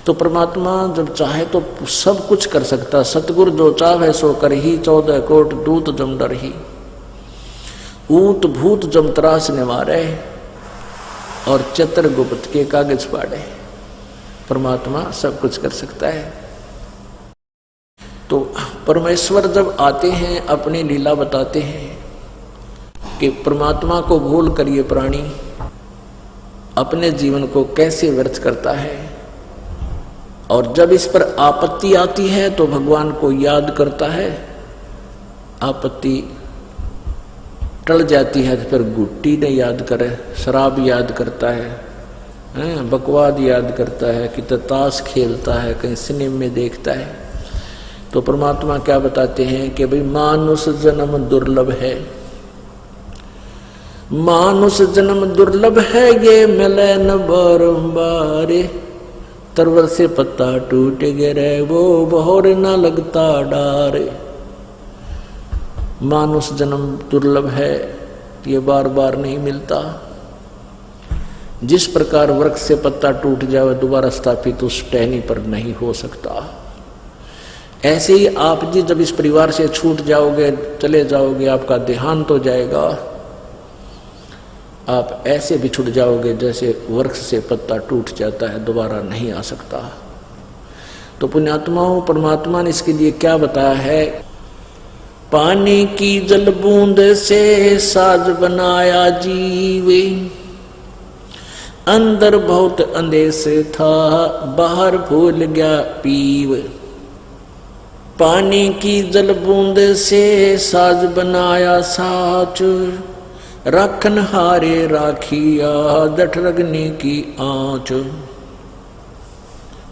तो परमात्मा जब चाहे तो सब कुछ कर सकता। सतगुरु जो चाहे सो कर ही, 14 कोट दूत जम डर ही। ऊत भूत जम त्रास निवारे और चित्रगुप्त के कागज पाड़े। परमात्मा सब कुछ कर सकता है। तो परमेश्वर जब आते हैं अपनी लीला बताते हैं कि परमात्मा को भूल कर ये प्राणी अपने जीवन को कैसे व्यर्थ करता है, और जब इस पर आपत्ति आती है तो भगवान को याद करता है। आपत्ति टल जाती है तो फिर गुट्टी ने याद करे, शराब याद करता है, बकवाद याद करता है, कि ताश खेलता है, कहीं सिनेमा में देखता है। तो परमात्मा क्या बताते हैं कि भाई मानुष जन्म दुर्लभ है, मानुष जन्म दुर्लभ है, ये मिले न बारंबार। तरवर से पत्ता टूट गिरे वो बहोर न लगता डार। मानुष जन्म दुर्लभ है, ये बार बार नहीं मिलता। जिस प्रकार वृक्ष से पत्ता टूट जाए दोबारा स्थापित उस टहनी पर नहीं हो सकता, ऐसे ही आप जी जब इस परिवार से छूट जाओगे, चले जाओगे, आपका देहांत हो जाएगा, आप ऐसे बिछुड़ जाओगे जैसे वृक्ष से पत्ता टूट जाता है, दोबारा नहीं आ सकता। तो पुण्यात्माओं, परमात्मा ने इसके लिए क्या बताया है? पानी की जल बूंद से साज बनाया जीवे, अंदर बहुत अंदेश था, बाहर भूल गया पीव। पानी की जल बूंद से साज बनाया साच, राखन हारे राखिया जठरग्नि की आंच।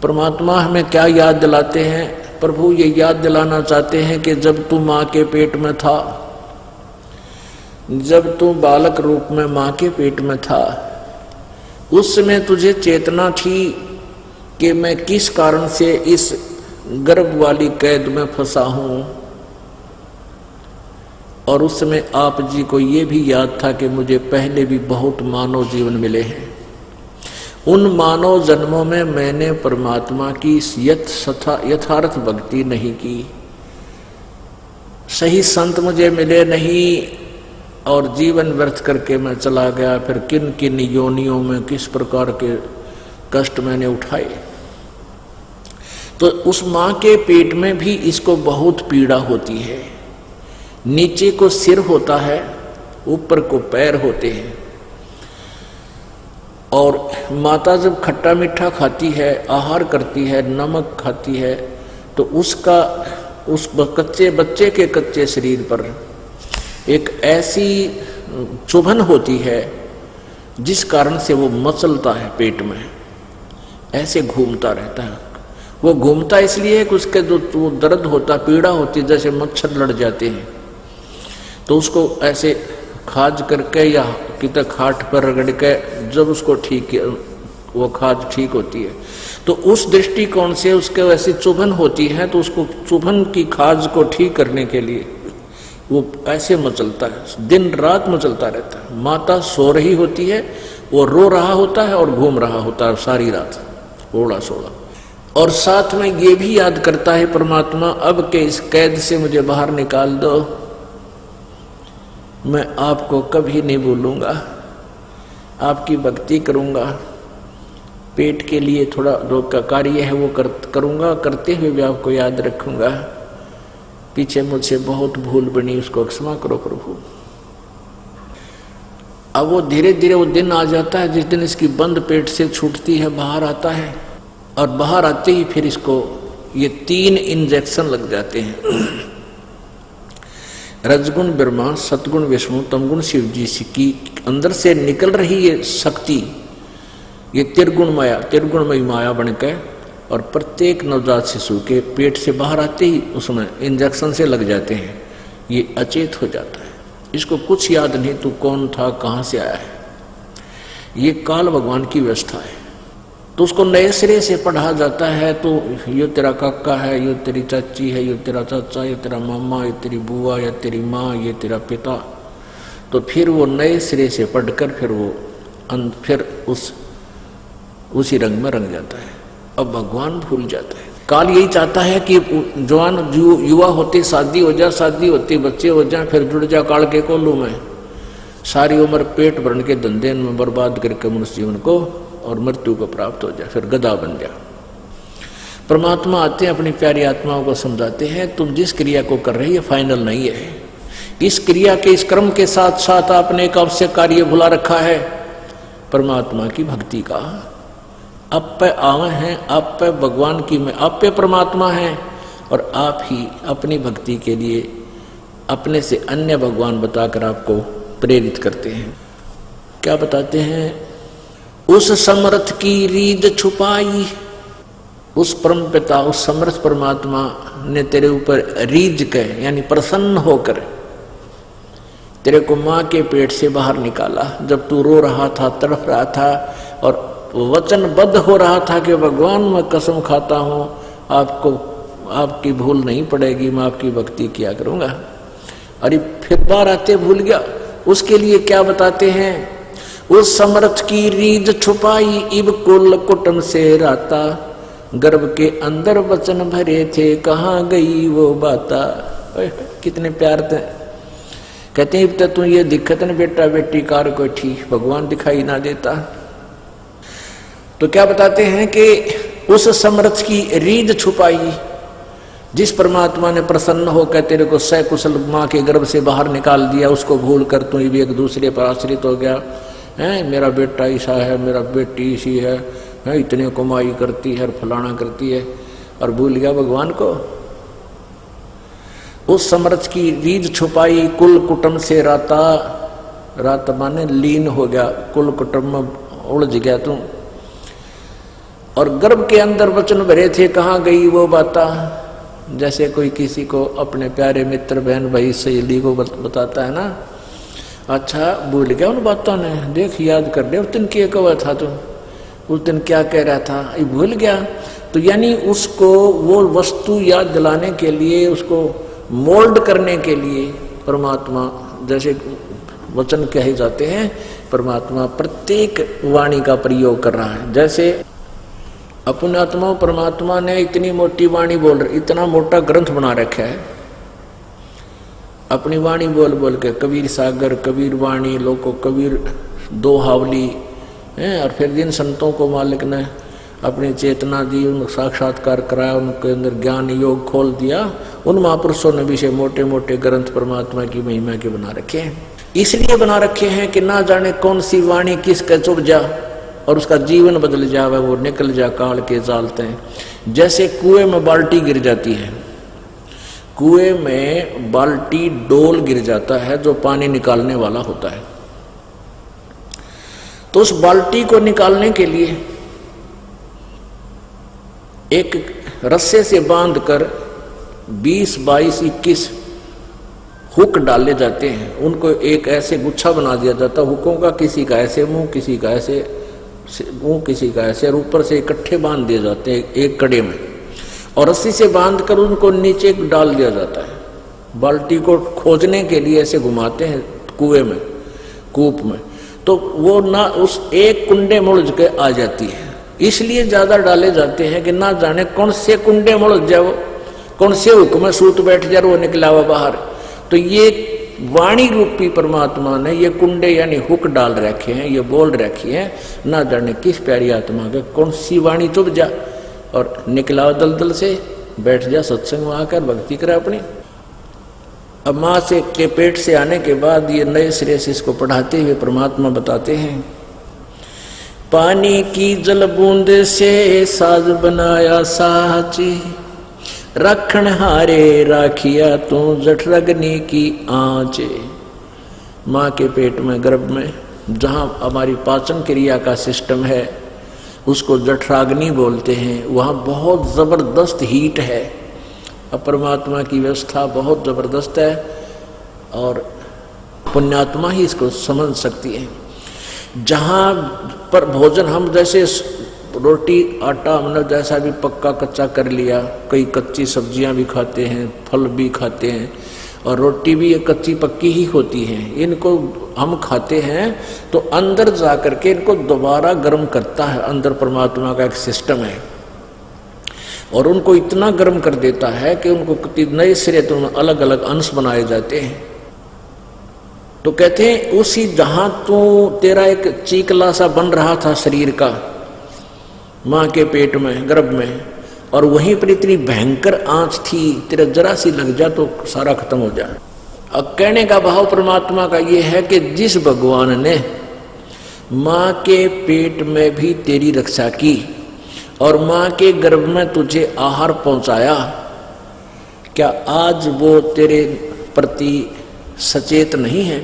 परमात्मा हमें क्या याद दिलाते हैं? प्रभु ये याद दिलाना चाहते हैं कि जब तू माँ के पेट में था, जब तू बालक रूप में माँ के पेट में था, उस समय तुझे चेतना थी कि मैं किस कारण से इस गर्भ वाली कैद में फंसा हूं। और उस समय आप जी को ये भी याद था कि मुझे पहले भी बहुत मानव जीवन मिले हैं। उन मानव जन्मों में मैंने परमात्मा की यथार्थ भक्ति नहीं की, सही संत मुझे मिले नहीं, और जीवन व्यर्थ करके मैं चला गया। फिर किन किन योनियों में किस प्रकार के कष्ट मैंने उठाए। तो उस माँ के पेट में भी इसको बहुत पीड़ा होती है। नीचे को सिर होता है, ऊपर को पैर होते हैं। और माता जब खट्टा मीठा खाती है, आहार करती है, नमक खाती है, तो उसका उस कच्चे बच्चे के कच्चे शरीर पर एक ऐसी चुभन होती है जिस कारण से वो मचलता है, पेट में ऐसे घूमता रहता है। वो घूमता इसलिए कि उसके जो दर्द होता, पीड़ा होती, जैसे मच्छर लड़ जाते हैं, तो उसको ऐसे खाज करके या कितना खाट पर रगड़ के जब उसको ठीक, वो खाज ठीक होती है, तो उस दृष्टिकोण से उसके वैसी चुभन होती है, तो उसको चुभन की खाज को ठीक करने के लिए वो ऐसे मचलता है, दिन रात मचलता रहता है। माता सो रही होती है, वो रो रहा होता है और घूम रहा होता है सारी रात, ओड़ा सोड़ा। और साथ में ये भी याद करता है परमात्मा, अब के इस कैद से मुझे बाहर निकाल दो, मैं आपको कभी नहीं भूलूंगा, आपकी भक्ति करूंगा, पेट के लिए थोड़ा जो कार्य है वो करूंगा, करते हुए भी आपको याद रखूंगा। पीछे मुझसे बहुत भूल बनी, उसको क्षमा करो प्रभु। अब वो धीरे धीरे वो दिन आ जाता है जिस दिन इसकी बंद पेट से छूटती है, बाहर आता है, और बाहर आते ही फिर इसको ये 3 इंजेक्शन लग जाते हैं। रजगुण ब्रह्मा, सतगुण विष्णु, तमगुण शिव जी की अंदर से निकल रही ये शक्ति, ये त्रिगुणमयी माया बनकर, और प्रत्येक नवजात शिशु के पेट से बाहर आते ही उसमें इंजेक्शन से लग जाते हैं, ये अचेत हो जाता है। इसको कुछ याद नहीं तू कौन था, कहाँ से आया है, ये काल भगवान की व्यवस्था है। तो उसको नए सिरे से पढ़ा जाता है, तो ये तेरा काका है, ये तेरी चाची है, ये तेरा चाचा, ये तेरा मामा, ये तेरी बुआ, ये तेरी माँ, ये तेरा पिता। तो फिर वो नए सिरे से पढ़कर फिर वो फिर उसी रंग में रंग जाता है। अब भगवान भूल जाता है। काल यही चाहता है कि जवान युवा होते शादी हो जाए, शादी होते बच्चे हो जाए, फिर जुड़ जा काल के कोलू में, सारी उम्र पेट भरने के धंधे में बर्बाद करके मनुष्य जीवन को और मृत्यु को प्राप्त हो जाए, फिर गधा बन जाए। परमात्मा आते हैं, अपनी प्यारी आत्माओं को समझाते हैं, तुम जिस क्रिया को कर रहे ये फाइनल नहीं है। इस क्रिया के, इस कर्म के साथ साथ आपने एक आवश्यक कार्य भुला रखा है, परमात्मा की भक्ति का। आप पे आवे हैं, आप पे भगवान की में, आप पे परमात्मा है, और आप ही अपनी भक्ति के लिए अपने से अन्य भगवान बताकर आपको प्रेरित करते हैं। क्या बताते हैं? उस समर्थ की रीद छुपाई, उस परम पिता, उस समर्थ परमात्मा ने तेरे ऊपर रीझ के यानी प्रसन्न होकर तेरे को माँ के पेट से बाहर निकाला, जब तू रो रहा था, तड़प रहा था और वचनबद्ध हो रहा था कि भगवान मैं कसम खाता हूँ आपको, आपकी भूल नहीं पड़ेगी, मैं आपकी भक्ति किया करूँगा। अरे फिर बार आते भूल गया। उसके लिए क्या बताते हैं? उस समर्थ की रीझ छुपाई, इब कुल कुटुम से राता, गर्भ के अंदर वचन भरे थे, कहाँ गई वो बाता। कितने प्यार थे। कहते हैं तब तू ये दिक्कत न बेटा बेटी कार को ठीक, भगवान दिखाई ना देता। तो क्या बताते हैं कि उस समर्थ की रीझ छुपाई, जिस परमात्मा ने प्रसन्न होकर तेरे को सकुशल माँ के गर्भ से बाहर निकाल दिया, उसको भूल कर तू भी एक दूसरे पर आश्रित हो गया है। मेरा बेटा ऐसा है, मेरा बेटी ऐसी है, इतने कमाई करती है, फलाना करती है, और भूल गया भगवान को। उस समर्थ की रीझ छुपाई, कुल कुटुंब से राता, रात माने लीन हो गया, कुल कुटुंब में उलझ गया तू। और गर्भ के अंदर वचन भरे थे, कहाँ गई वो बाता। जैसे कोई किसी को अपने प्यारे मित्र, बहन, भाई, सहेली को बताता है ना, अच्छा भूल गया उन बातों ने, देख याद कर ले उस दिन क्या कहा था तू, उस दिन क्या कह रहा था, ये भूल गया। तो यानी उसको वो वस्तु याद दिलाने के लिए, उसको मोल्ड करने के लिए परमात्मा, जैसे वचन कहे जाते हैं, परमात्मा प्रत्येक वाणी का प्रयोग कर रहा है। जैसे अपने आत्मा परमात्मा ने इतनी मोटी वाणी बोल रही, इतना मोटा ग्रंथ बना रखा है, अपनी वाणी बोल बोल के, कबीर सागर, कबीर वाणी, लोको कबीर दो हावली हैं। और फिर जिन संतों को मालिक ने अपनी चेतना दी, उन साक्षात्कार कराया, उनके अंदर ज्ञान योग खोल दिया, उन महापुरुषों ने भी से मोटे मोटे ग्रंथ परमात्मा की महिमा के बना रखे हैं। इसलिए बना रखे हैं कि ना जाने कौन सी वाणी किसके चुड़ जा और उसका जीवन बदल जावे, वो निकल जा काल के जालते हैं। जैसे कुएं में बाल्टी गिर जाती है, कुएं में बाल्टी डोल गिर जाता है जो पानी निकालने वाला होता है, तो उस बाल्टी को निकालने के लिए एक रस्से से बांधकर 20, 22, 21 हुक डाले जाते हैं। उनको एक ऐसे गुच्छा बना दिया जाता है हुकों का, किसी का ऐसे मुंह, किसी का ऐसे मुंह, किसी का ऐसे, और ऊपर से इकट्ठे बांध दिए जाते हैं एक कड़े में, और रस्सी से बांधकर उनको नीचे डाल दिया जाता है। बाल्टी को खोजने के लिए ऐसे घुमाते हैं कुएं में, कूप में, तो वो ना उस एक कुंडे मुड़ के आ जाती है। इसलिए ज्यादा डाले जाते हैं कि ना जाने कौन से कुंडे मुड़ जाए, वो कौन से हुक में सूत बैठ जाए, वो निकला हुआ बाहर। तो ये वाणी रूपी परमात्मा ने ये कुंडे यानी हुक डाल रखे हैं, ये बोल रखी है, ना जाने किस प्यारी आत्मा के कौन सी वाणी चुभ जा और निकला दलदल से बैठ जा, सत्संग में आकर भक्ति करे अपनी। अब माँ से के पेट से आने के बाद ये नए सिरे से इसको पढ़ाते हुए परमात्मा बताते हैं, पानी की जल बूंद से साज बनाया साची, रखण हारे राखिया तू जठरग्नि की आँचे। माँ के पेट में, गर्भ में, जहाँ हमारी पाचन क्रिया का सिस्टम है उसको जठराग्नि बोलते हैं, वहाँ बहुत ज़बरदस्त हीट है। अब परमात्मा की व्यवस्था बहुत ज़बरदस्त है और पुण्यात्मा ही इसको समझ सकती है। जहाँ पर भोजन हम जैसे रोटी आटा हमने जैसा भी पक्का कच्चा कर लिया, कई कच्ची सब्जियां भी खाते हैं, फल भी खाते हैं, और रोटी भी कच्ची पक्की ही होती है। इनको हम खाते हैं तो अंदर जा करके इनको दोबारा गर्म करता है, अंदर परमात्मा का एक सिस्टम है। और उनको इतना गर्म कर देता है कि उनको नए सिरे तो अलग अलग अंश बनाए जाते हैं। तो कहते हैं उसी जहां तो तेरा एक चीकला सा बन रहा था शरीर का मां के पेट में गर्भ में, और वहीं पर इतनी भयंकर आंच थी, तेरा जरा सी लग जा तो सारा खत्म हो जाए। अब कहने का भाव परमात्मा का ये है कि जिस भगवान ने मां के पेट में भी तेरी रक्षा की और मां के गर्भ में तुझे आहार पहुंचाया, क्या आज वो तेरे प्रति सचेत नहीं है?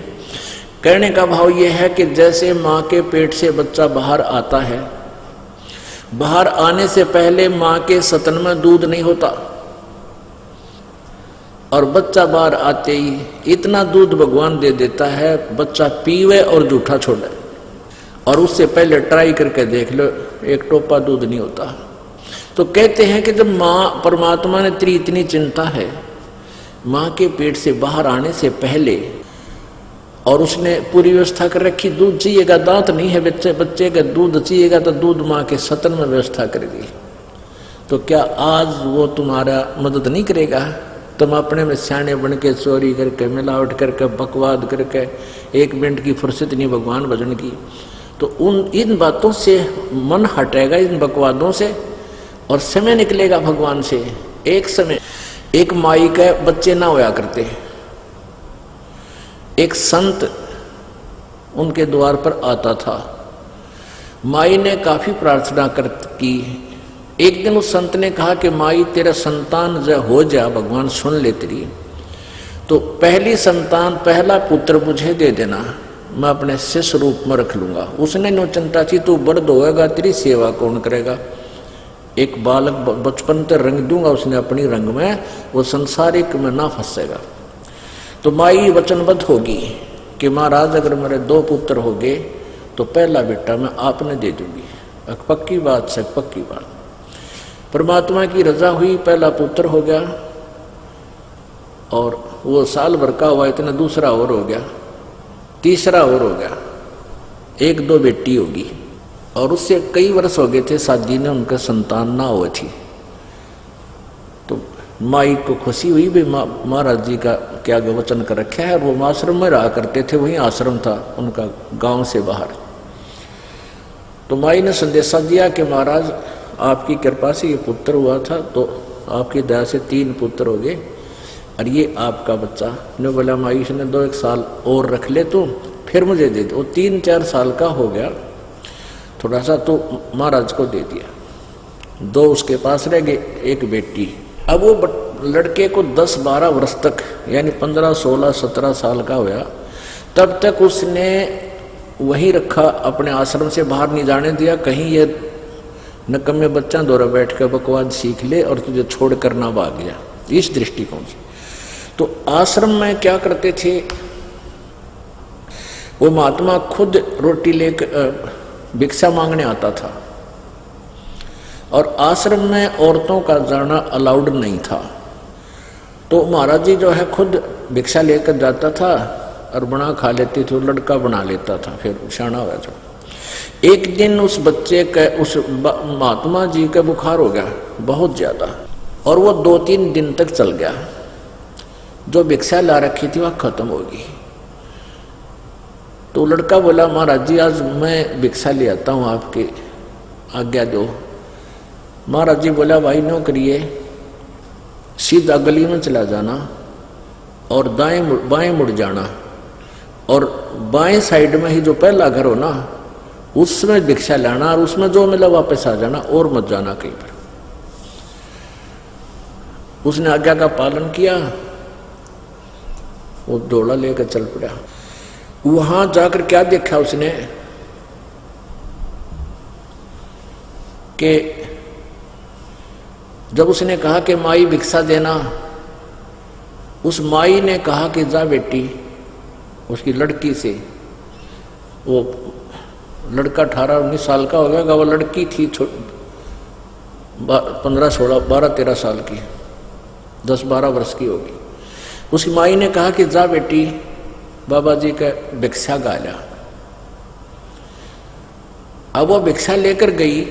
कहने का भाव यह है कि जैसे मां के पेट से बच्चा बाहर आता है, बाहर आने से पहले मां के स्तन में दूध नहीं होता, और बच्चा बाहर आते ही इतना दूध भगवान दे देता है बच्चा पीवे और जूठा छोड़े, और उससे पहले ट्राई करके देख लो एक टोपा दूध नहीं होता। तो कहते हैं कि जब मां परमात्मा ने तेरी इतनी चिंता है मां के पेट से बाहर आने से पहले, और उसने पूरी व्यवस्था कर रखी, दूध चाहिएगा दांत नहीं है बच्चे का दूध चाहिएगा तो दूध मां के स्तन में व्यवस्था कर दी, तो क्या आज वो तुम्हारा मदद नहीं करेगा? तुम अपने में सियाने बन के चोरी करके मिलावट करके बकवाद करके एक मिनट की फुर्सत नहीं भगवान भजन की, तो इन बातों से मन हटेगा, इन बकवादों से, और समय निकलेगा भगवान से। एक समय एक माई के बच्चे ना होया करते, एक संत उनके द्वार पर आता था, माई ने काफी प्रार्थना की। एक दिन उस संत ने कहा कि माई तेरा संतान जो हो जा, भगवान सुन ले तेरी, तो पहली संतान पहला पुत्र मुझे दे देना, मैं अपने शिष्य रूप में रख लूंगा। उसने नो चिंता थी तू बड़द होएगा तेरी सेवा कौन करेगा, एक बालक बचपन से रंग दूंगा उसने अपनी रंग में, वो संसारिक में ना फंसेगा। तो माई वचनबद्ध होगी कि महाराज अगर मेरे 2 पुत्र हो गए तो पहला बेटा मैं आपने दे दूंगी, पक्की बात से पक्की बात। परमात्मा की रजा हुई, पहला पुत्र हो गया, और वो साल भर का हुआ इतना दूसरा और हो गया, तीसरा और हो गया, 1-2 बेटी होगी, और उससे कई वर्ष हो गए थे शादी ने, उनका संतान ना हुई थी। तो माई को खुशी हुई भी महाराज जी का क्या वचन कर रखा है, वो आश्रम में रहा करते थे, वहीं आश्रम था उनका गांव से बाहर। तो माई ने संदेशा दिया कि महाराज आपकी कृपा से ये पुत्र हुआ था, तो आपकी दया से 3 पुत्र हो गए, और ये आपका बच्चा। ने बोला माई ने 2-1 साल और रख ले तो फिर मुझे दे दो। वो 3-4 साल का हो गया, थोड़ा सा तो महाराज को दे दिया। 2 उसके पास रह गए, 1 बेटी। अब वो लड़के को 10-12 वर्ष तक यानी 15, 16, 17 साल का हुआ, तब तक उसने वहीं रखा, अपने आश्रम से बाहर नहीं जाने दिया, कहीं ये नकम्मे बच्चा द्वारा बैठ कर बकवाद सीख ले और तुझे छोड़ कर ना भाग गया, इस दृष्टिकोण से। तो आश्रम में क्या करते थे, वो महात्मा खुद रोटी लेकर भिक्षा मांगने आता था, और आश्रम में औरतों का जाना अलाउड नहीं था। तो महाराज जी जो है खुद भिक्षा लेकर जाता था और बना खा लेते थे, लड़का बना लेता था, फिर शाना हो जाता। एक दिन उस बच्चे के, उस महात्मा जी का बुखार हो गया बहुत ज्यादा, और वो 2-3 दिन तक चल गया। जो भिक्षा ला रखी थी वह खत्म होगी। तो लड़का बोला महाराज जी आज मैं भिक्षा ले आता हूँ, आपके आज्ञा दो। महाराज जी बोला भाई नो करिए, सीधा गली में चला जाना और बाएं मुड़ जाना, और बाएं साइड में ही जो पहला घर हो ना उसमें भिक्षा लाना, और उसमें जो मिला वापस आ जाना, और मत जाना कहीं पर। उसने आज्ञा का पालन किया, वो डोला लेकर चल पड़ा। वहां जाकर क्या देखा उसने कि जब उसने कहा कि माई भिक्षा देना, उस माई ने कहा कि जा बेटी, उसकी लड़की से, वो लड़का 18-19 साल का हो गया, वो लड़की थी 15, 16, 12, 13 साल की, 10-12 वर्ष की होगी। उसकी माई ने कहा कि जा बेटी बाबा जी का भिक्षा गाला। अब वो भिक्षा लेकर गई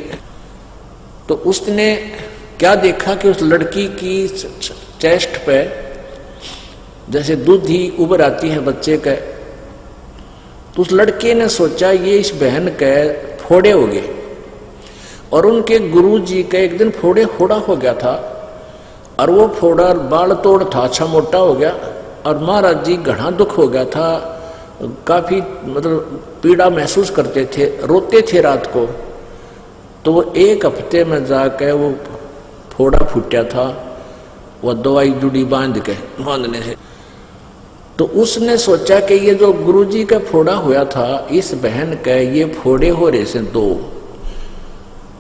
तो उसने क्या देखा कि उस लड़की की चेस्ट पे जैसे दूध ही उभर आती है बच्चे के, तो उस लड़के ने सोचा ये इस बहन के फोड़े हो गए। और उनके गुरुजी का एक दिन फोड़े फोड़ा हो गया था, और वो फोड़ा बाल तोड़ था, अच्छा मोटा हो गया, और महाराज जी घना दुख हो गया था, काफी मतलब पीड़ा महसूस करते थे, रोते थे रात को। तो वो एक हफ्ते में जाकर वो फोड़ा फूटा था, वो दवाई जुड़ी बांधने से। तो उसने सोचा कि ये जो गुरुजी का फोड़ा हुआ था, इस बहन के ये फोड़े हो रहे से दो।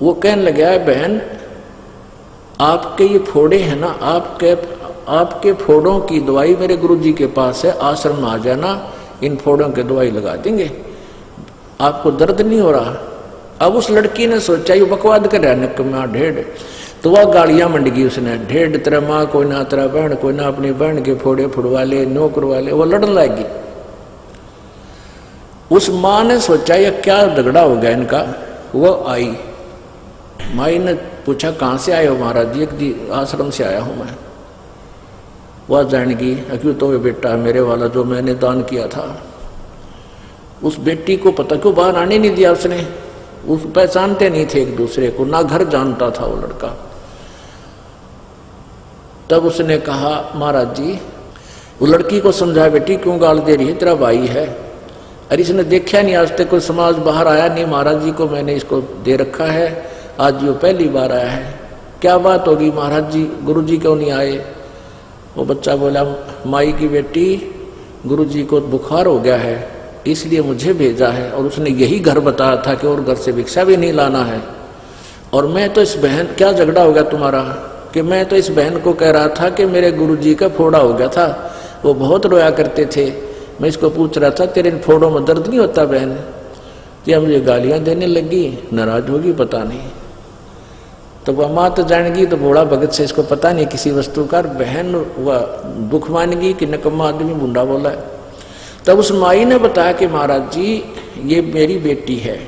वो कहने लगा, बहन आपके ये फोड़े हैं ना, आपके फोड़ों की दवाई मेरे गुरुजी के पास है, आश्रम में आ जाना, इन फोड़ों की दवाई लगा देंगे, आपको दर्द नहीं हो रहा। अब उस लड़की ने सोचा ये बकवाद कर रहा है निकम्मा ढेड़, तो वह गालियां मंड गई उसने, ढेड़ तेरा माँ कोई ना तेरा बहन कोई ना, अपनी बहन के फोड़े फुड़वा ले, नो करवा ले, वो लड़न लगी। उस माँ ने सोचा ये क्या झगड़ा हो गया इनका। वो आई, माई ने पूछा कहाँ से आए हो महाराज जी? एक आश्रम से आया हूँ मैं। वह जानेगी क्यों? तो ये बेटा मेरे वाला जो मैंने दान किया था, उस बेटी को पता क्यों बाहर आने नहीं दिया उसने, उस पहचानते नहीं थे एक दूसरे को, ना घर जानता था वो लड़का। तब उसने कहा महाराज जी, वो लड़की को समझाया बेटी क्यों गाल दे रही है, तेरा भाई है। अरे इसने देखा नहीं आज तक कोई समाज, बाहर आया नहीं, महाराज जी को मैंने इसको दे रखा है, आज ये पहली बार आया है, क्या बात होगी महाराज जी, गुरुजी क्यों नहीं आए? वो बच्चा बोला माई की बेटी, गुरुजी को बुखार हो गया है इसलिए मुझे भेजा है, और उसने यही घर बताया था कि और घर से भिक्षा भी नहीं लाना है। और मैं तो इस बहन, क्या झगड़ा हो गया तुम्हारा? कि मैं तो इस बहन को कह रहा था कि मेरे गुरुजी का फोड़ा हो गया था, वो बहुत रोया करते थे, मैं इसको पूछ रहा था तेरे इन फोड़ों में दर्द नहीं होता बहन? या मुझे गालियां देने लगी, नाराज होगी पता नहीं। तो वह माँ तो जानेगी, तो भोला भगत से इसको पता नहीं किसी वस्तु का, बहन वह दुख मानेगी कि नकम्मा आदमी बुंडा बोला है। तब उस माई ने बताया कि महाराज जी ये मेरी बेटी है,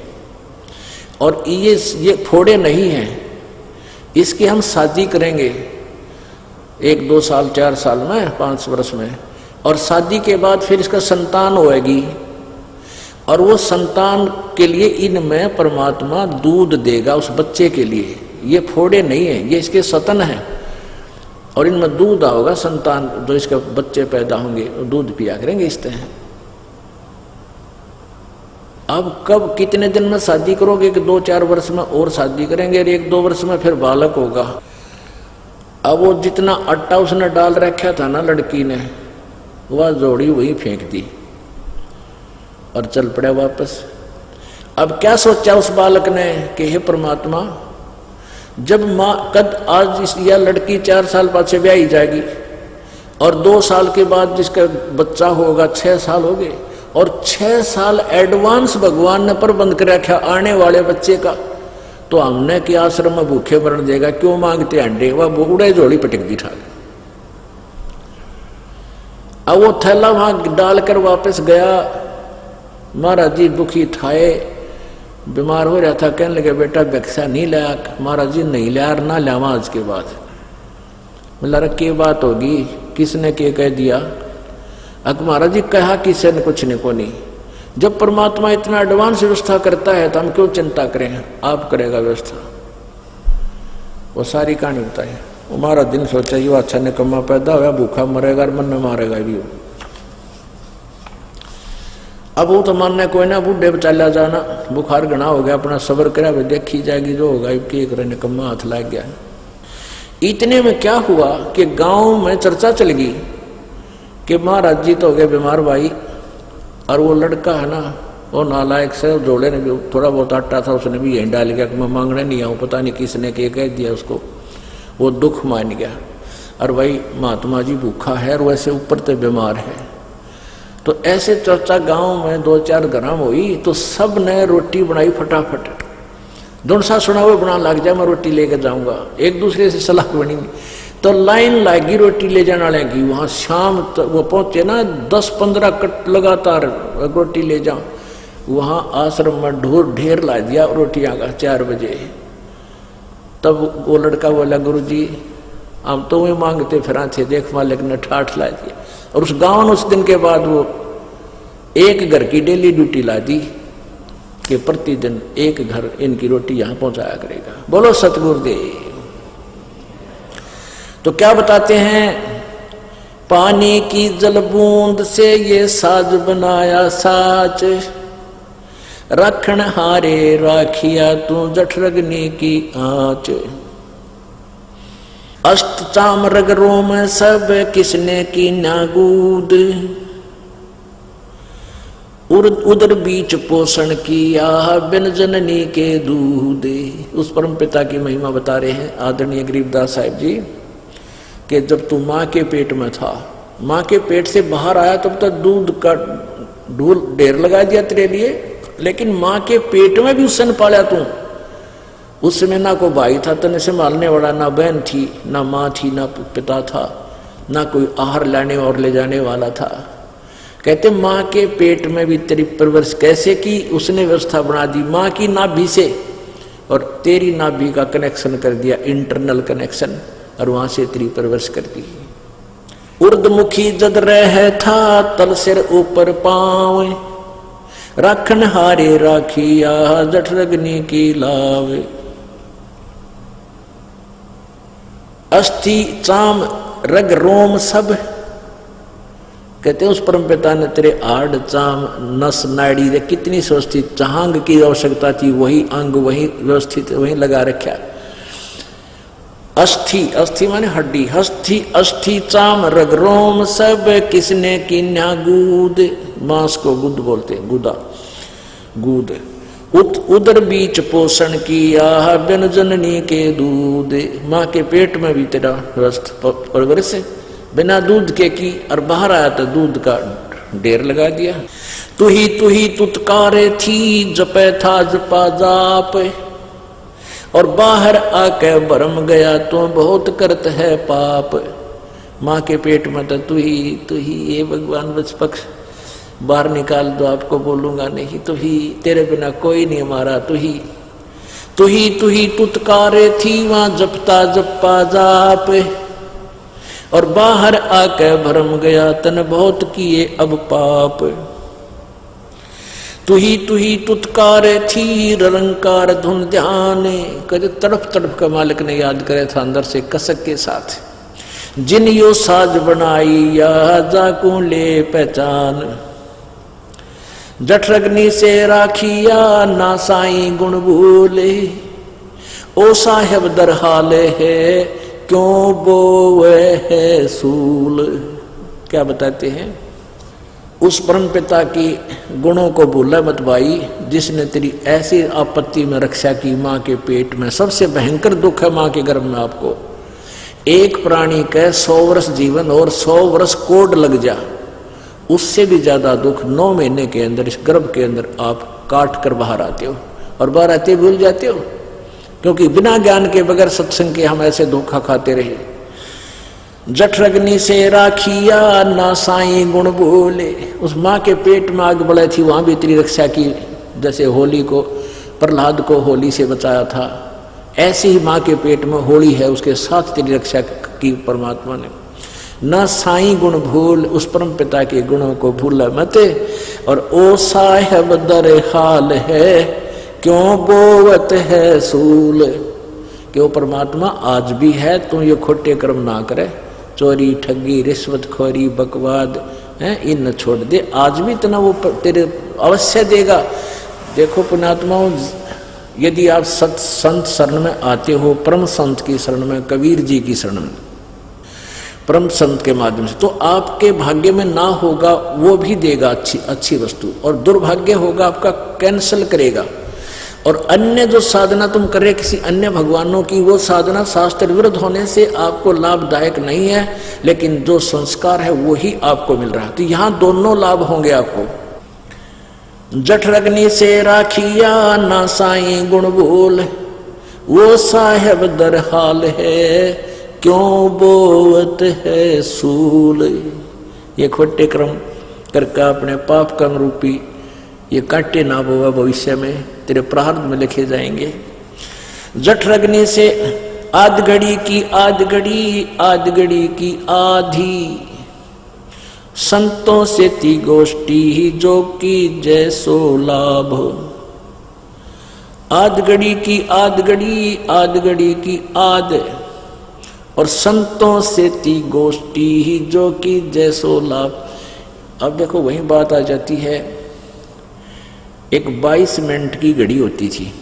और ये फोड़े नहीं हैं, इसकी हम शादी करेंगे 1, 2 साल, 4 साल में, 5 वर्ष में, और शादी के बाद फिर इसका संतान होएगी, और वो संतान के लिए इनमें परमात्मा दूध देगा उस बच्चे के लिए। ये फोड़े नहीं है, ये इसके सतन है, और इनमें दूध आओगा, संतान जो इसके बच्चे पैदा होंगे दूध पिया करेंगे इस तरह। अब कब कितने दिन में शादी करोगे? कि 2-4 वर्ष में और शादी करेंगे, और 1-2 वर्ष में फिर बालक होगा। अब वो जितना आटा उसने डाल रखा था ना लड़की ने, वह जोड़ी वही फेंक दी और चल पड़ा वापस। अब क्या सोचा उस बालक ने कि हे परमात्मा, जब माँ कद आज इस यह लड़की 4 साल बाद से ब्याही जाएगी, और 2 साल के बाद जिसका बच्चा होगा 6 साल हो गए, और 6 साल एडवांस भगवान ने प्रबंध कर रखा आने वाले बच्चे का, तो हमने कि आश्रम में भूखे मरण देगा, क्यों मांगते अंडे? वह बूढ़े जोड़ी पटक दी ठा। अब वो थैला वहां डालकर वापस गया। महाराज जी दुखी थाए, बीमार हो रहा था, कहने लगे बेटा भिक्षा नहीं लाया? महाराज जी नहीं लाया, ना लावा आज के बाद। बोला रे क्या बात होगी, किसने क्या कह दिया? महाराज जी कहा किसी ने कुछ नहीं को नहीं। जब परमात्मा इतना एडवांस व्यवस्था करता है तो हम क्यों चिंता करें, आप करेगा व्यवस्था। वो सारी कहानी बताई। हमारा दिन सोचा ये अच्छा निकम्मा पैदा हुआ, भूखा मरेगा और मन में मारेगा भी। अब वो तो मानने कोई ना, बूढ़े चला जाना, बुखार घना हो गया, अपना सब्र करा, देखी जाएगी जो होगा, क्या निकम्मा हाथ लग गया। इतने में क्या हुआ कि गांव में चर्चा चल गई कि महाराज जी तो हो गए बीमार भाई, और वो लड़का है ना वो नालायक से जोड़े ने भी थोड़ा बहुत आटा था उसने भी यहीं डाल गया कि मैं मांगने नहीं आऊँ, पता नहीं किसने क्या कह दिया उसको। वो दुख मान गया, और भाई महात्मा जी भूखा है और वैसे ऊपर तो बीमार है। तो ऐसे चर्चा गांव में 2-4 ग्राम हुई, तो सब ने रोटी बनाई फटाफट। दोनसा सुना हुआ बना लग जाए, मैं रोटी लेकर जाऊंगा, एक दूसरे से सलाह बनी। तो लाइन लगी रोटी ले जाने वाले की। वहाँ शाम वो पहुंचे ना, 10-15 कट लगातार रोटी ले जाओ। वहाँ आश्रम में ढेर ला दिया रोटियां का 4 बजे। तब वो लड़का बोला, गुरुजी हम तो वही मांगते फिर थे, देख मालिक ने ठाठ ला दिया। और उस गांव ने उस दिन के बाद वो एक घर की डेली ड्यूटी ला दी कि प्रतिदिन एक घर इनकी रोटी यहां पहुंचाया करेगा। बोलो सतगुरुदेव। तो क्या बताते हैं, पानी की जल बूंद से ये साज बनाया साच, रखण हारे राखिया तू जठरग्नि की आंच। अष्ट चाम रग रोम सब किसने की नागूद, उदर बीच पोषण किया बिन जननी के दूध। उस परम पिता की महिमा बता रहे हैं आदरणीय गरीबदास साहिब जी कि जब तू माँ के पेट में था, माँ के पेट से बाहर आया तब तक दूध का ढूल ढेर लगा दिया तेरे लिए, लेकिन माँ के पेट में भी उसने पाला तू। उस समय ना कोई भाई था तने संभालने वाला, ना बहन थी, ना माँ थी, ना पिता था, ना कोई आहार लाने और ले जाने वाला था। कहते माँ के पेट में भी तेरी परवरिश कैसे की, उसने व्यवस्था बना दी माँ की नाभि से, और तेरी नाभि का कनेक्शन कर दिया, इंटरनल कनेक्शन, और वहां से तेरी परवरिश कर दी। उर्दमुखी जद रह था तल सिर ऊपर पाँव, राखन हारे राखिया जठरग्नि की लावे। अस्थि चाम रग रोम सब, कहते उस परम पिता ने तेरे आड़ चाम नस नाड़ी रे कितनी व्यवस्थित, चांग की आवश्यकता थी वही अंग वही व्यवस्थित वही लगा रखा। अस्थि, अस्थि माने हड्डी, अस्थि अस्थि चाम रग रोम सब किसने की न्यागूद, मांस को गुद बोलते हैं, गुदा गुद। उदर बीच पोषण किया बिन जननी के दूध, माँ के पेट में भी तेरा परवरिश बिना दूध के की, और बाहर आया तो दूध का ढेर लगा दिया। तू ही तुतकारे थी जपे था जपा जाप, और बाहर आके भरम गया तो बहुत करत है पाप। माँ के पेट में तो तू ही ये भगवान बस पक्ष बाहर निकाल दो, आपको बोलूंगा नहीं, तू ही, तेरे बिना कोई नहीं हमारा, तू ही तुतकारे थी वहां जपता जपा जाप, और बाहर आके भरम गया तन बहुत किए अब पाप। तू ही तुतकारे थी रंकार धुन ध्यान, कदे तड़प तड़प का मालिक ने याद करे था अंदर से कसक के साथ। जिन यो साज बनाई या जाकू ले पहचान, जठरग्नि से राखिया ना साई गुण भूले, ओ साहेब दर हाले है क्यों बोवे है सूल। क्या बताते हैं, उस परम पिता की गुणों को भूला मत भाई, जिसने तेरी ऐसी आपत्ति में रक्षा की माँ के पेट में। सबसे भयंकर दुख है माँ के गर्भ में आपको, एक प्राणी का 100 वर्ष जीवन और 100 वर्ष कोड लग जा, उससे भी ज्यादा दुख 9 महीने के अंदर इस गर्भ के अंदर आप काट कर बाहर आते हो, और बाहर आते भूल जाते हो, क्योंकि बिना ज्ञान के बगैर सत्संग के हम ऐसे धोखा खाते रहे। जठरग्नि से राखिया ना साई गुण भूले, उस माँ के पेट में आग बढ़ी थी, वहां भी तेरी रक्षा की। जैसे होली को, प्रहलाद को होली से बचाया था, ऐसे ही माँ के पेट में होली है, उसके साथ तेरी रक्षा की परमात्मा ने। न साई गुण भूल, उस परम पिता के गुणों को भूल मत। और ओ साहेब दर हाल है क्यों बोवत है सूल, कि वो परमात्मा आज भी है, तू ये खोटे कर्म ना करे, चोरी ठगी रिश्वतखोरी बकवाद है, इन न छोड़ दे, आज भी इतना वो तेरे अवश्य देगा। देखो पुण्यात्माओं, यदि आप संत शरण में आते हो, परम संत की शरण में, कबीर जी की शरण में, परम संत के माध्यम से, तो आपके भाग्य में ना होगा वो भी देगा अच्छी वस्तु, और दुर्भाग्य होगा आपका कैंसल करेगा। और अन्य जो साधना तुम कर रहे किसी अन्य भगवानों की, वो साधना शास्त्र विरुद्ध होने से आपको लाभदायक नहीं है, लेकिन जो संस्कार है वही आपको मिल रहा है। तो यहाँ दोनों लाभ होंगे आपको। जठरग्नि से राखिया ना साई गुण बोल, वो साहेब दर हाल है क्यों बोवत है सूल। ये खोटे कर्म करके अपने पाप कर्म रूपी ये कांटे ना बोवा भविष्य में तेरे प्रारब्ध में लिखे जाएंगे। जठ रगने से आध घड़ी की आध घड़ी, आध घड़ी की आधी, संतों से ती गोष्ठी ही जो की जैसो लाभ। आध घड़ी की आध घड़ी, आध घड़ी की आध, और संतों से ती गोष्ठी ही जो की जैसो लाभ। अब देखो वही बात आ जाती है, एक 22 मिनट की घड़ी होती थी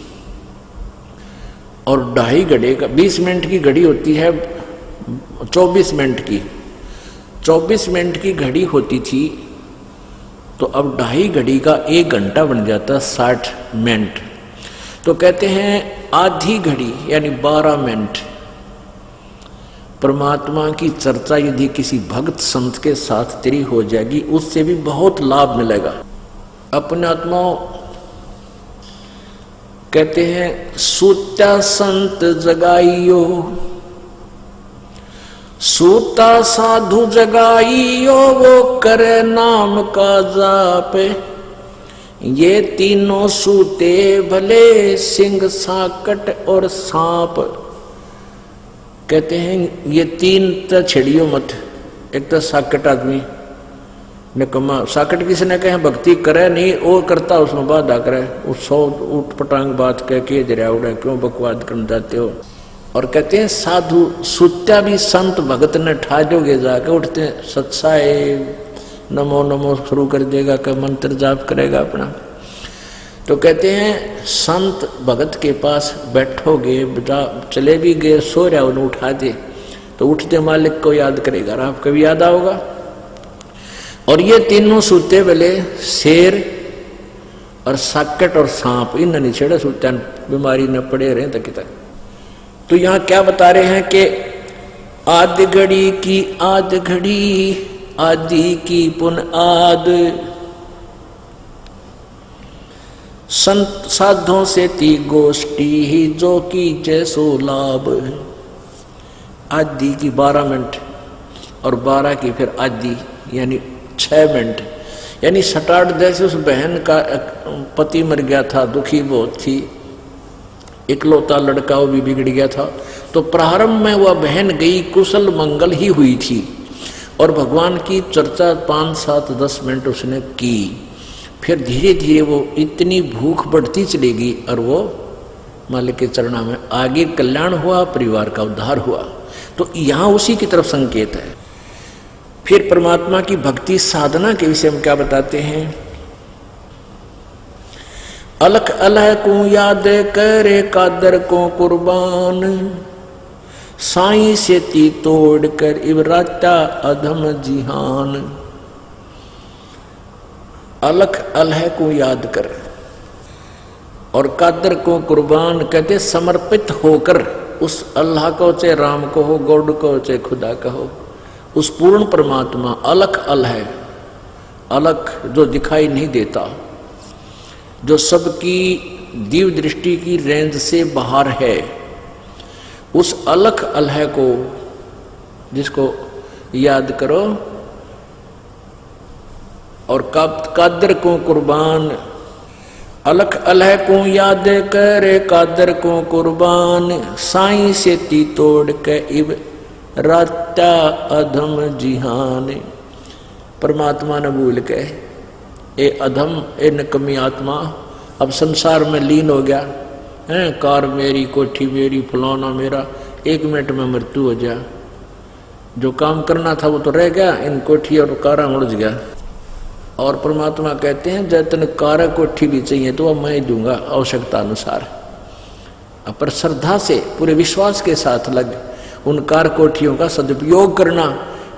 और 2.5 घंटे का 20 मिनट की घड़ी होती है, 24 मिनट की 24 मिनट की घड़ी होती थी, तो अब 2.5 घड़ी का 1 घंटा बन जाता 60 मिनट। तो कहते हैं आधी घड़ी यानी 12 मिनट परमात्मा की चर्चा यदि किसी भक्त संत के साथ तेरी हो जाएगी, उससे भी बहुत लाभ मिलेगा। अपने आत्माओं कहते हैं सूत्या संत जगाइयो, सूता साधु जगाइयो, वो करे नाम का जाप। ये तीनों सूते भले, सिंह साकट और सांप। कहते हैं ये 3 तो छेड़ियो मत। एक तो साकट आदमी निकम्मा, साकट किसने कहे भक्ति करे नहीं, और करता उसमें बाधा करे, उस 100 उठ पटांग बात कह के जरिया उड़े, क्यों बकवाद कर जाते हो। और कहते हैं साधु सुत्या भी संत भगत ने ठा दोगे जाके, उठते सत्साए नमो नमो शुरू कर देगा, का मंत्र जाप करेगा अपना। तो कहते हैं संत भगत के पास बैठोगे, चले भी गए, सो रहा उन्हें उठा दे, तो उठते मालिक को याद करेगा, और आपको भी याद आओगा। और ये तीनों सूते वाले शेर और साकट और सांप, इन नहीं छेड़े सूत्या बीमारी न पड़े रहे तक तक। तो यहाँ क्या बता रहे हैं कि आध घड़ी की आध घड़ी, आदि की पुन आद, संत साधों से ती गोष्ठी ही जो की जैसो लाभ। आदि की 12 मिनट और 12 की फिर आदि यानी 6 मिनट, यानी 7-8। जैसे उस बहन का पति मर गया था, दुखी बहुत थी, इकलौता लड़का वो भी बिगड़ गया था, तो प्रारंभ में वह बहन गई, कुशल मंगल ही हुई थी, और भगवान की चर्चा 5, 7, 10 मिनट उसने की। फिर धीरे धीरे वो इतनी भूख बढ़ती चलेगी और वो मालिक के चरणों में आगे कल्याण हुआ, परिवार का उद्धार हुआ। तो यहाँ उसी की तरफ संकेत है। फिर परमात्मा की भक्ति साधना के विषय में क्या बताते हैं, अलख अलह को याद करे कादर को कुर्बान, साईं से ती तोड़ कर इबराता अधम जिहान। अलख अलह को याद कर और कादर को कुर्बान, कहते समर्पित होकर उस अल्लाह को, चाहे राम को हो, गॉड को, चाहे खुदा का हो, उस पूर्ण परमात्मा अलख अलह, अलख जो दिखाई नहीं देता, जो सबकी दिव्य दृष्टि की रेंज से बाहर है, उस अलख अलह को जिसको याद करो, और कादर को कुर्बान। अलख अलह को याद करे कादर को कुर्बान, साईं से ती तोड़ के इब राता अधम जिहान। परमात्मा ने भूल के ए अधम, ए नकमी आत्मा, अब संसार में लीन हो गया है, कार मेरी, कोठी मेरी, फलाना मेरा, 1 मिनट में मृत्यु हो जा। जो काम करना था वो तो रह गया, इन कोठी और कारा उलझ गया। और परमात्मा कहते हैं जैतन कार कोठी भी चाहिए तो अब मैं ही दूंगा आवश्यकता अनुसार। पर श्रद्धा से पूरे विश्वास के साथ लग उन कार कोठियों का सदुपयोग करना,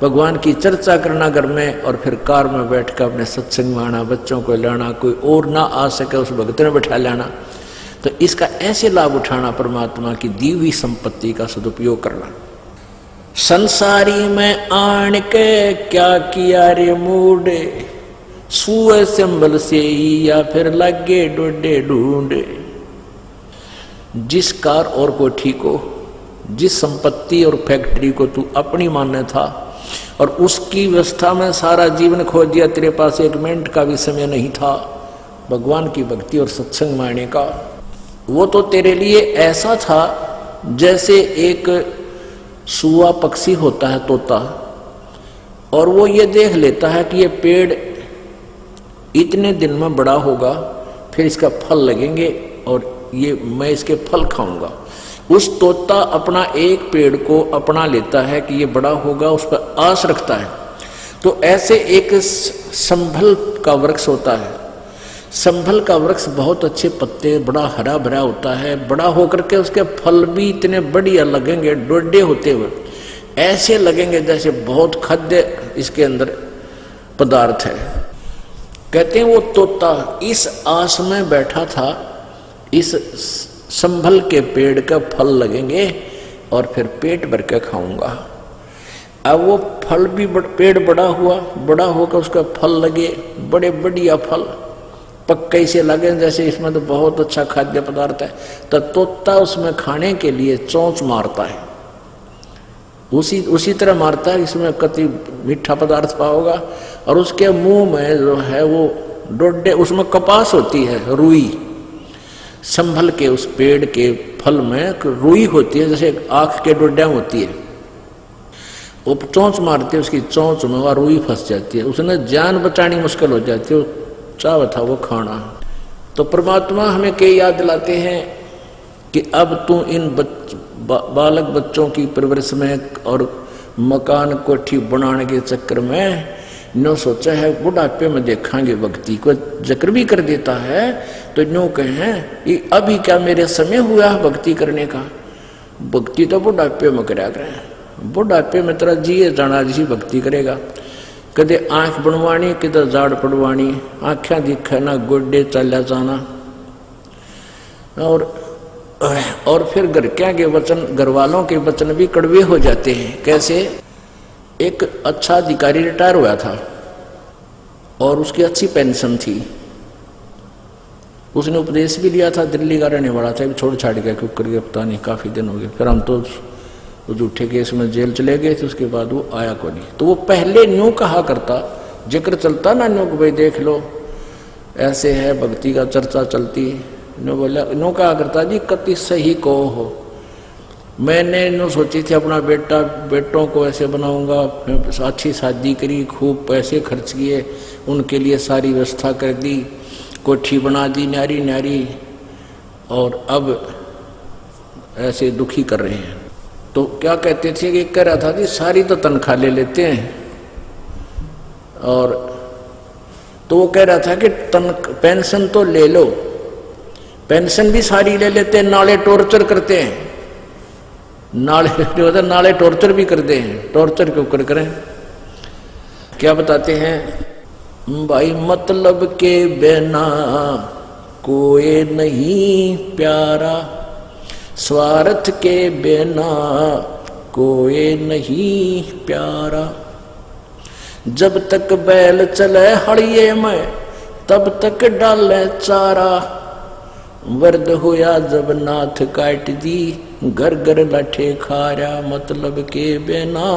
भगवान की चर्चा करना घर में, और फिर कार में बैठ कर अपने सत्संग में आना, बच्चों को लाना, कोई और ना आ सके उस भक्त में बैठा लाना। तो इसका ऐसे लाभ उठाना, परमात्मा की दी हुई संपत्ति का सदुपयोग करना। संसारी में आन के क्या किया रे मूडे, सुए संबल से या फिर लगे डोडे ढूंढे। जिस कार और कोठी को, जिस संपत्ति और फैक्ट्री को तू अपनी मानने था और उसकी व्यवस्था में सारा जीवन खो दिया, तेरे पास 1 मिनट का भी समय नहीं था भगवान की भक्ति और सत्संग मानने का, वो तो तेरे लिए ऐसा था जैसे एक सुआ पक्षी होता है, तोता, और वो ये देख लेता है कि ये पेड़ इतने दिन में बड़ा होगा, फिर इसका फल लगेंगे और ये मैं इसके फल खाऊंगा। उस तोता अपना एक पेड़ को अपना लेता है कि ये बड़ा होगा, उस पर आस रखता है। तो ऐसे एक संभल का वृक्ष होता है। संभल का वृक्ष बहुत अच्छे पत्ते, बड़ा हरा भरा होता है, बड़ा होकर के उसके फल भी इतने बढ़िया लगेंगे, डोडे होते हुए ऐसे लगेंगे जैसे बहुत खाद्य इसके अंदर पदार्थ है। कहते हैं वो तोता इस आस में बैठा था, इस संभल के पेड़ का फल लगेंगे और फिर पेट भर के खाऊंगा। अब वो फल भी पेड़ बड़ा हुआ, बड़ा होकर उसका फल लगे, बड़े बढ़िया फल पक्के से लगे जैसे इसमें तो बहुत अच्छा खाद्य पदार्थ है। तो तोता उसमें खाने के लिए चोंच मारता है, उसी तरह मारता है इसमें कति मीठा पदार्थ पाओगा। और उसके मुंह में जो है वो डोडे, उसमें कपास होती है, रुई, संभल के उस पेड़ के फल में रुई होती है, जैसे आंख के डोडे होती है। वो चोंच मारती है, उसकी चोंच में वह रुई फंस जाती है, उसने जान बचानी मुश्किल हो जाती है, चाह था वो खाना। तो परमात्मा हमें कई याद दिलाते हैं कि अब तू इन बालक बच्चों की परवरिश में और मकान कोठी बनाने के चक्कर में नो सोचा है बुढ़ापे में देखांगे भक्ति को, जिक्र भी कर देता है तो नो कहें ये अभी क्या मेरे समय हुआ भक्ति करने का। भक्ति तो बुढ़ापे में करा करें, बुढ़ापे में तेरा जिए जाना जिसी भक्ति करेगा। कदे आंख बनवानी, किधर जाड़ पड़वानी, आँखें दिखे ना गोडे चला जाना। और फिर घर क्या के वचन, घर वालों के वचन भी कड़वे हो जाते हैं। कैसे? एक अच्छा अधिकारी रिटायर हुआ था और उसकी अच्छी पेंशन थी, उसने उपदेश भी लिया था, दिल्ली का रहने वाला था, छोड़ छाड़ गया क्यों करके पता नहीं, काफ़ी दिन हो गए। फिर हम तो झूठे केस में जेल चले गए थे, उसके बाद वो आया को नहीं। तो वो पहले न्यू कहा करता, जिक्र चलता ना न्यू, भाई देख लो ऐसे है, भक्ति का चर्चा चलती, न्यू बोला, न्यू कहा करता जी कति सही को हो। मैंने न्यू सोची थी अपना बेटों को ऐसे बनाऊंगा, अच्छी शादी करी, खूब पैसे खर्च किए, उनके लिए सारी व्यवस्था कर दी, कोठी बना दी न्यारी न्यारी, और अब ऐसे दुखी कर रहे हैं। तो क्या कहते थे कि कह रहा था कि सारी तो तनख्वाह ले लेते हैं, और तो वो कह रहा था कि पेंशन तो ले लो, पेंशन भी सारी ले लेते हैं, नाले टॉर्चर करते हैं, नाले टॉर्चर भी करते हैं, टॉर्चर क्यों करें। क्या बताते हैं भाई, मतलब के बिना कोई नहीं प्यारा, स्वार्थ के बिना कोई नहीं प्यारा। जब तक बैल चले हड़िए में तब तक डाले चारा, वर्द होया जब नाथ काट दी घर घर लाठे खारा। मतलब के बिना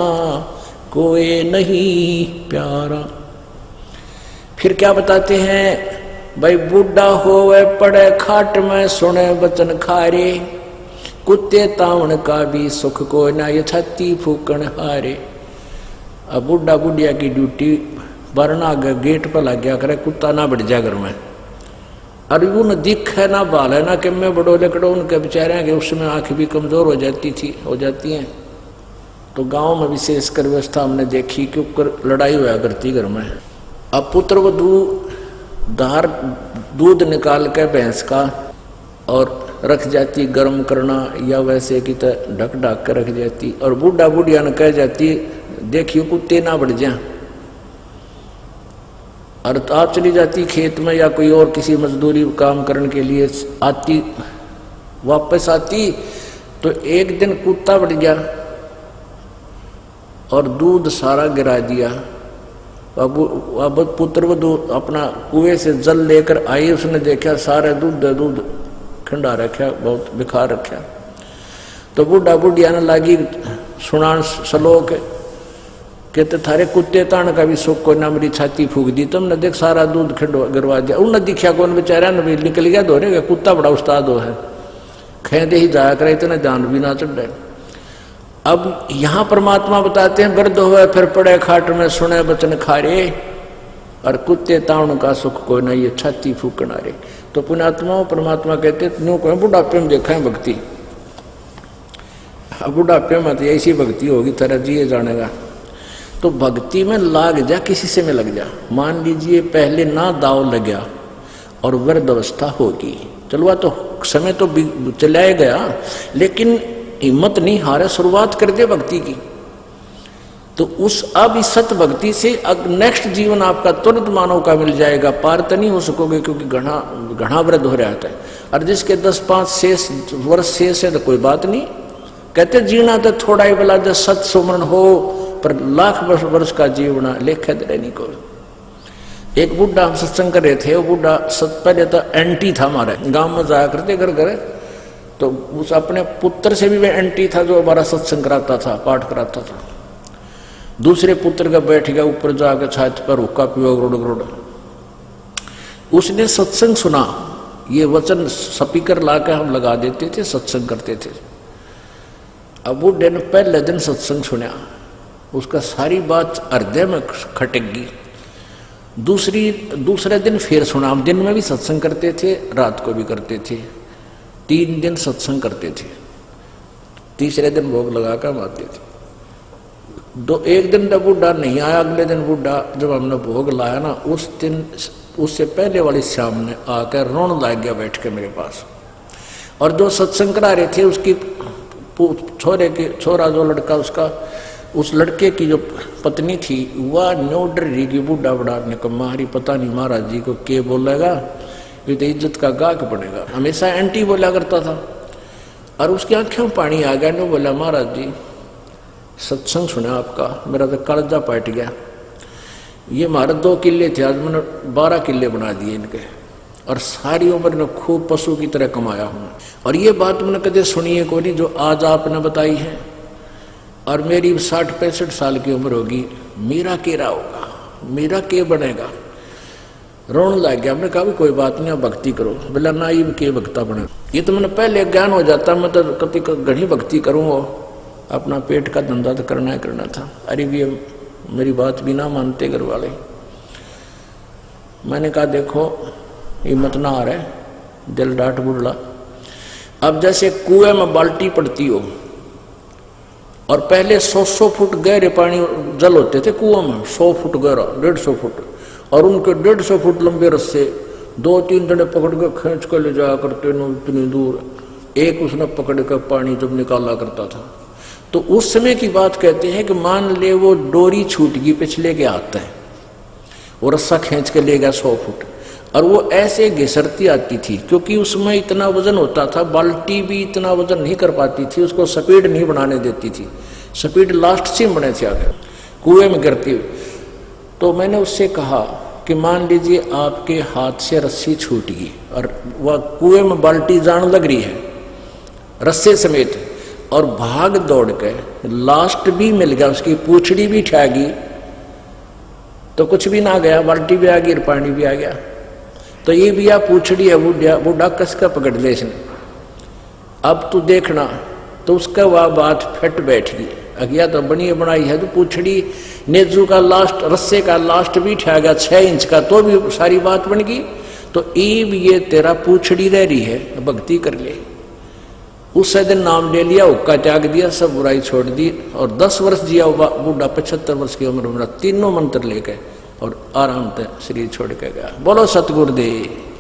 कोई नहीं प्यारा। फिर क्या बताते हैं भाई, बूढ़ा होवे पड़े खाट में सुने वचन खारे, कुत्ते तावन का भी सुख को ना ये छाती फूकन हारे। अब बुढ़ा बुढ़िया की ड्यूटी वरना गेट पर लग गया करे, कुत्ता ना बढ़ जाए घर में, और उन दिख है ना बाल है ना कि मैं बड़ो लकड़ो, उनके बेचारे के उसमें आंखें भी कमजोर हो जाती हैं। तो गांव में विशेषकर व्यवस्था हमने देखी कि लड़ाई हुआ करती घर में। अब पुत्र वधू धार दूध निकाल के भैंस का और रख जाती गर्म करना, या वैसे की तरह ढक ढक कर रख जाती, और बूढ़ा बुढ़िया ने कह जाती देखियो कुत्ते ना बढ़ जाए, और आप चली जाती खेत में या कोई और किसी मजदूरी काम करने के लिए आती, वापस आती तो एक दिन कुत्ता बढ़ गया और दूध सारा गिरा दिया। अब पुत्र वधू अपना कुएं से जल लेकर आई, उसने देखा सारे दूध खंडा रखा, बहुत बिखा रखा। तो बूढ़ा बुढ़िया ने लागी सुनान श्लोक, कहते थारे कुत्ते तान का भी सुख को ना मेरी छाती फूक दी, तुमने देख सारा दूध खंडवा गिरवा दिया। उन्हें दिखा कौन बेचारा ने भी निकल गया धोरे का, कुत्ता बड़ा उस्ताद हो है, खेदे ही जाया करे, इतने जान भी ना चढ़े। अब यहाँ परमात्मा बताते हैं वृद्ध हुए फिर पड़े खाट में, सुने वचन खारे, और कुत्ते ताउन का सुख कोई नहीं, ये छाती फूकना रे। तो पुण्यात्माओं परमात्मा कहते न्यू को बुढ़ापे में देखा है भक्ति, अब बुढ़ापे में तो ऐसी भक्ति होगी तरह जिए जानेगा। तो भक्ति में लाग जा, किसी से में लग जा। मान लीजिए पहले ना दाव लग गया और वृद्ध अवस्था होगी, चलवा तो समय तो चलाया गया, लेकिन हिम्मत नहीं हारे, शुरुआत कर दे भक्ति की। तो उस अब इस सत भक्ति से नेक्स्ट जीवन आपका तुरंत मानव का मिल जाएगा, पार तो नहीं हो सकोगे क्योंकि घना वृद्ध हो रहा है। और जिसके 10-5 शेष वर्ष शेष है तो कोई बात नहीं, कहते जीना तो थोड़ा ही भला, जब सत सुमरण हो, पर लाख वर्ष का जीवना लेखे दे नहीं को। एक बुढ़ा हम सत्संग कर रहे थे, वो बुढ़ा पहले तो एंटी था, हमारे गांव में जाया करते घर घर, तो उस अपने पुत्र से भी वह एंटी था जो हमारा सत्संग कराता था, पाठ कराता था। दूसरे पुत्र का बैठ गया ऊपर जाकर छात पर, हुक्का पियो गरोड़ गरोड़। उसने सत्संग सुना, ये वचन स्पीकर लाकर हम लगा देते थे, सत्संग करते थे। अब वो दिन पहले दिन सत्संग सुना, उसका सारी बात हृदय में खटक गई। दूसरे दिन फिर सुना, हम दिन में भी सत्संग करते थे, रात को भी करते थे, 3 दिन सत्संग करते थे। तीसरे दिन भोग लगा कर आते थे। एक दिन तो बुढ़ा नहीं आया, अगले दिन बुढ़ा जब हमने भोग लाया ना, उस दिन उससे पहले वाली शाम ने आकर रोने लग गया बैठ के मेरे पास। और जो सत्संग करा रहे थे उसकी छोरा जो लड़का उसका, उस लड़के की जो पत्नी थी वह नो डर रही कि बुढ़ा बड़ा ने कहा मारी पता नहीं महाराज जी को के बोलेगा, ये तो इज्जत का गाक पड़ेगा। हमेशा एंटी बोला करता था। और उसकी आंखों में पानी आ गया, ने बोला महाराज जी सत्संग सुना आपका, मेरा तो कलजा पट गया। ये हमारे 2 किले थे, आज मैंने 12 किले बना दिए इनके, और सारी उम्र में खूब पशु की तरह कमाया हूँ। और ये बात मैंने कदे सुनी है कोई नहीं जो आज आपने बताई है। और मेरी 60-65 साल की उम्र होगी, मेरा केरा होगा, मेरा के बनेगा। रोने लग गया। हमने कहा भी कोई बात नहीं, आप भक्ति करो। बोला ना ये के भक्ता बने, ये तो मैंने पहले ज्ञान हो जाता, मैं तो कभी घनी भक्ति करूँगा, अपना पेट का धंधा तो करना ही करना था। अरे भी मेरी बात भी ना मानते घर वाले। मैंने कहा देखो हिम्मत ना आ रहा, दिल डांट बुढ़ला। अब जैसे कुएं में बाल्टी पड़ती हो, और पहले 100 फुट गहरे पानी जल होते थे कुआं में, 100 फुट गहरा, 150 फुट, और उनके 150 फुट लंबे रस्से 2-3 जने पकड़ के खींच कर ले जाया करते इतनी दूर। एक उसने पकड़ कर पानी जब निकाला करता था। तो उस समय की बात कहते हैं कि मान ले वो डोरी छूट गई पिछले के हाथ है, वो रस्सा खींच के ले गया 100 फुट, और वो ऐसे घिसरती आती थी क्योंकि उसमें इतना वजन होता था, बाल्टी भी इतना वजन नहीं कर पाती थी, उसको स्पीड नहीं बनाने देती थी, स्पीड लास्ट से बने थे आगे कुएं में गिरती हुई। तो मैंने उससे कहा कि मान लीजिए आपके हाथ से रस्सी छूट गई और वह कुएं में बाल्टी जान लग रही है रस्से समेत, और भाग दौड़ के लास्ट भी मिल गया, उसकी पूछड़ी भी ठा गई, तो कुछ भी ना गया, बाल्टी भी आ गई और पानी भी आ गया। तो ये भी पूछड़ी है बूढ़ा कस का पकड़ ले इसने। अब तू देखना, तो उसका वह बात फिट बैठ गई। अगिया तो बनी बनाई है, तो पूछड़ी नेजू का लास्ट, रस्से का लास्ट भी ठा गया 6 इंच का, तो भी सारी बात बन गई। तो ये तेरा पूछड़ी रह रही है, भक्ति कर ले। उस दिन नाम ले लिया, हुक्का त्याग दिया, सब बुराई छोड़ दी, और 10 वर्ष जिया बूढ़ा, 75 वर्ष की उम्र में तीनों मंत्र लेके और आराम से शरीर छोड़ के गया। बोलो सतगुरुदेव।